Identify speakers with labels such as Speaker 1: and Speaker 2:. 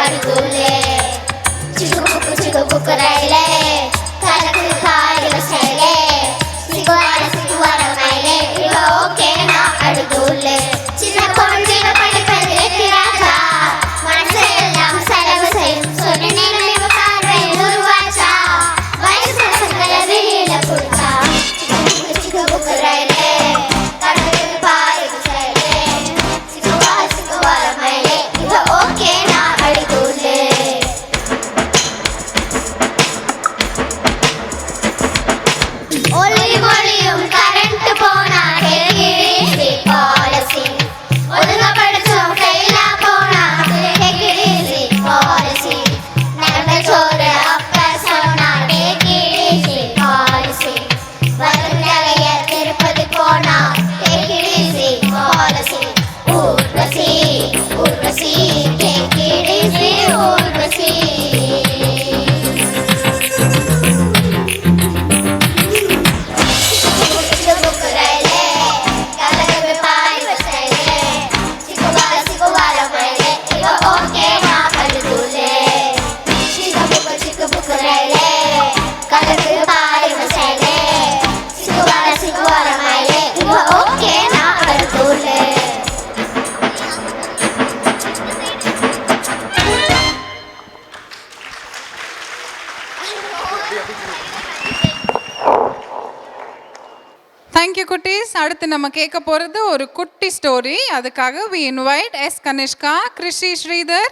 Speaker 1: அடிதூளே சிக்கு புக்கு ரயிலே கலக்கு காடு சைலே சிகுவார மயிலே இவ ஓகே நான் அடிதூளே சின்ன பொண்ணு படிப்பது எத்திராஜா மனசெல்லாம் செலவு செய்யும் சொன்ன நேரம் இவ பார்வை உருவாச்சா வயசு பசங்கள வெளியில புடிச்சா சிக்கு புக்கு ரயிலே கலக்கு காடு சைலே சிகுவார மயிலே இவ ஓகே நான் அடிதூளே ஒளி மொழியும் கரண்ட் போனா டெக்னிசி பாலிசி ஒழுங்கா படிச்சோம் கையில போனா டெக்னிசி பாலிசி நம்ம சோறு அப்ப சொன்னா டெக்னிசி பாலிசி வருங்கைய திருப்பதி போனா take it easy policy Urvashi Urvashi take it easy Urvashi
Speaker 2: thank you குட்டீஸ். அடுத்து நம்ம கேட்க போகிறது ஒரு குட்டி ஸ்டோரி. அதுக்காக வி இன்வைட் எஸ் கனிஷ்கா, கிருஷி ஸ்ரீதர்,